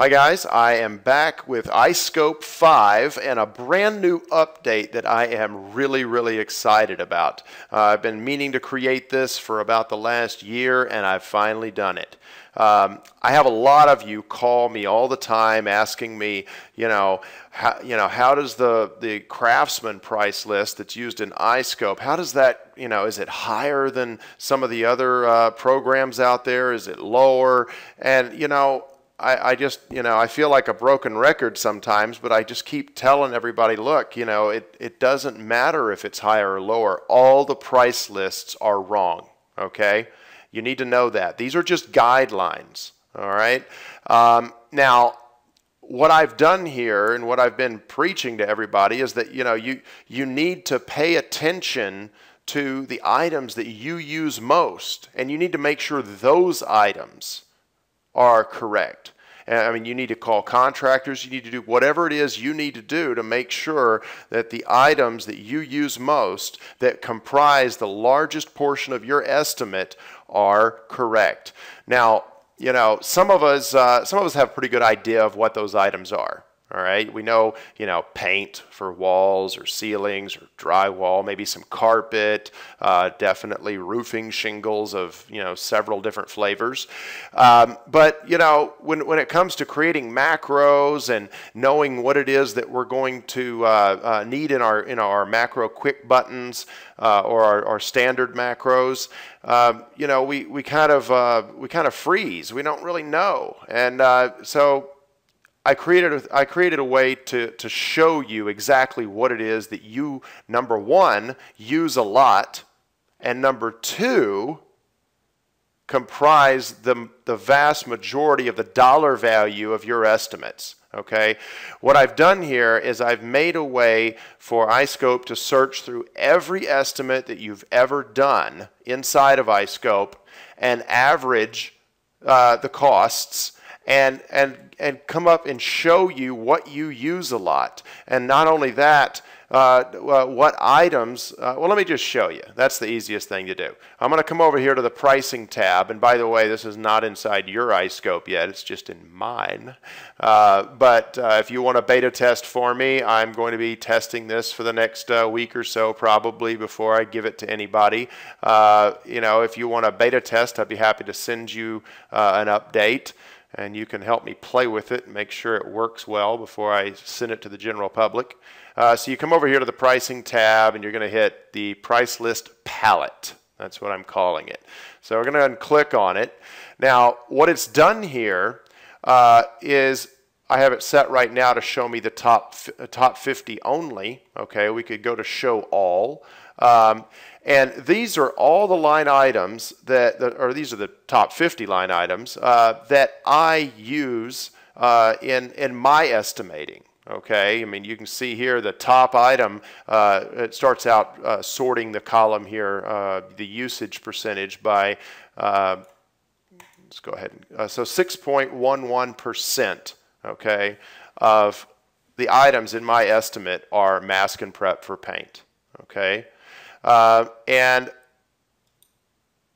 Hi guys, I am back with iScope 5 and a brand new update that I am really excited about. I've been meaning to create this for about the last year and I've finally done it. I have a lot of you call me all the time asking me, how does the Craftsman price list that's used in iScope, how does that, is it higher than some of the other programs out there? Is it lower? And, I feel like a broken record sometimes, but I just keep telling everybody, look, it doesn't matter if it's higher or lower. All the price lists are wrong, okay? You need to know that. These are just guidelines, all right? Now, what I've done here and what I've been preaching to everybody is that, you need to pay attention to the items that you use most, and you need to make sure those items are correct. I mean, you need to call contractors, you need to do whatever it is you need to do to make sure that the items that you use most that comprise the largest portion of your estimate are correct. Now, some of us have a pretty good idea of what those items are. All right, we know, paint for walls or ceilings or drywall, maybe some carpet, definitely roofing shingles of, several different flavors. But, when it comes to creating macros and knowing what it is that we're going to need in our macro quick buttons or our standard macros, we kind of freeze. We don't really know, and so I created a way to show you exactly what it is that you, number one, use a lot, and number two, comprise the vast majority of the dollar value of your estimates. Okay, what I've done here is I've made a way for iScope to search through every estimate that you've ever done inside of iScope and average the costs and come up and show you what you use a lot. And not only that, what items, well, let me just show you. That's the easiest thing to do. I'm going to come over here to the pricing tab, and by the way, this is not inside your iScope yet, it's just in mine. But if you want a beta test for me, I'm going to be testing this for the next week or so probably before I give it to anybody. If you want a beta test, I'd be happy to send you an update, and you can help me play with it and make sure it works well before I send it to the general public. So you come over here to the pricing tab and you're going to hit the price list palette. That's what I'm calling it. So we're going to go ahead and click on it. Now what it's done here is I have it set right now to show me the top 50 only. Okay, we could go to show all. And these are all the line items or these are the top 50 line items that I use in my estimating. Okay, I mean, you can see here the top item, it starts out sorting the column here, the usage percentage by, let's go ahead, so 6.11%, okay, of the items in my estimate are mask and prep for paint, okay. And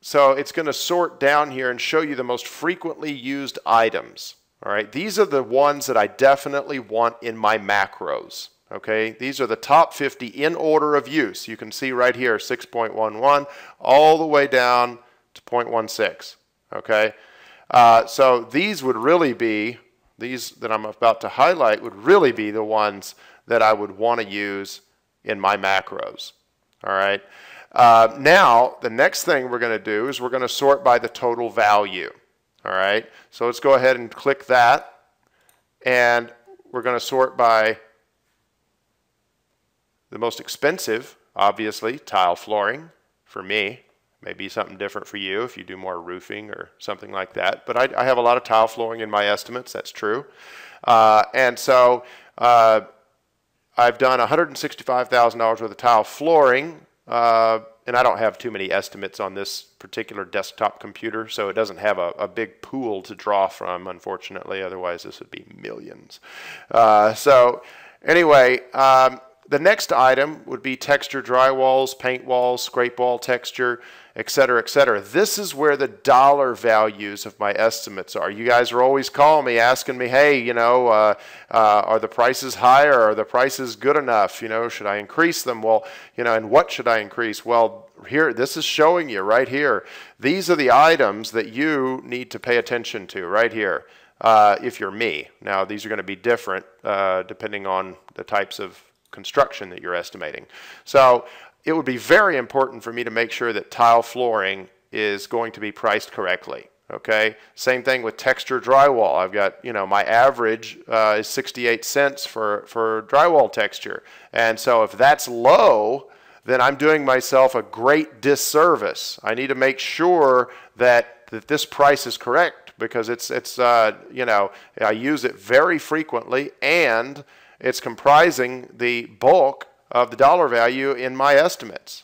so it's going to sort down here and show you the most frequently used items. All right, these are the ones that I definitely want in my macros. Okay, these are the top 50 in order of use. You can see right here 6.11 all the way down to 0.16. Okay, so these would really be, these that I'm about to highlight would really be the ones that I would want to use in my macros. All right. Now, the next thing we're going to do is we're going to sort by the total value. All right. So let's go ahead and click that. And we're going to sort by the most expensive, obviously, tile flooring for me. Maybe something different for you if you do more roofing or something like that. But I have a lot of tile flooring in my estimates. That's true. And so I've done $165,000 worth of tile flooring, and I don't have too many estimates on this particular desktop computer, so it doesn't have a big pool to draw from, unfortunately. Otherwise, this would be millions. So anyway, the next item would be texture drywalls, paint walls, scrape wall texture, etc., etc. This is where the dollar values of my estimates are. You guys are always calling me, asking me, hey, you know, are the prices higher? Are the prices good enough? You know, should I increase them? Well, you know, and what should I increase? Well, here, this is showing you right here. These are the items that you need to pay attention to right here. If you're me. Now, these are going to be different depending on the types of construction that you're estimating. So it would be very important for me to make sure that tile flooring is going to be priced correctly. Okay, same thing with texture drywall. I've got, you know, my average is 68 cents for drywall texture. And so if that's low, then I'm doing myself a great disservice. I need to make sure that this price is correct, because it's you know, I use it very frequently, and it's comprising the bulk of the dollar value in my estimates.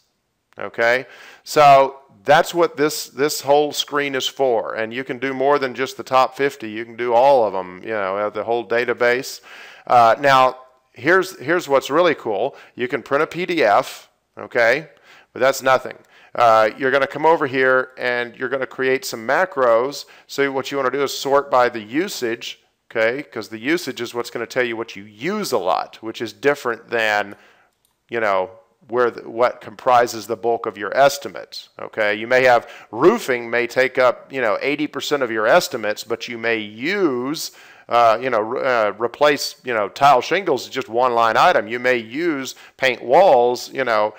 Okay, so that's what this whole screen is for, and you can do more than just the top 50. You can do all of them, you know, the whole database. Now, here's what's really cool. You can print a PDF, okay, but that's nothing. You're going to come over here and you're going to create some macros. So what you want to do is sort by the usage, okay, because the usage is what's going to tell you what you use a lot, which is different than, you know, what comprises the bulk of your estimates. Okay, you may have roofing may take up, you know, 80% of your estimates, but you may use you know, replace, you know, tile shingles is just one line item. You may use paint walls, you know,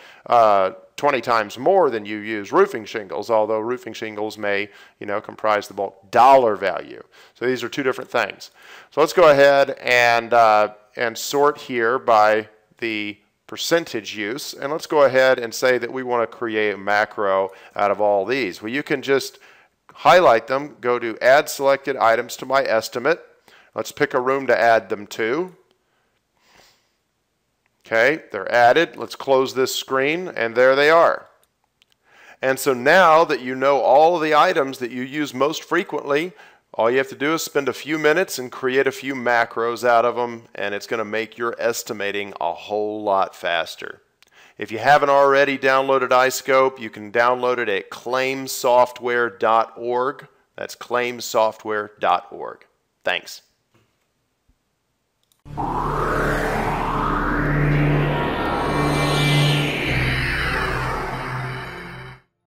20 times more than you use roofing shingles, although roofing shingles may, you know, comprise the bulk dollar value. So these are two different things. So let's go ahead and sort here by the percentage use, and let's go ahead and say that we want to create a macro out of all these. Well, you can just highlight them, go to add selected items to my estimate. Let's pick a room to add them to. Okay, they're added. Let's close this screen, and there they are. And so now that you know all of the items that you use most frequently, all you have to do is spend a few minutes and create a few macros out of them, and it's going to make your estimating a whole lot faster. If you haven't already downloaded iScope, you can download it at claimsoftware.org. That's claimsoftware.org. Thanks.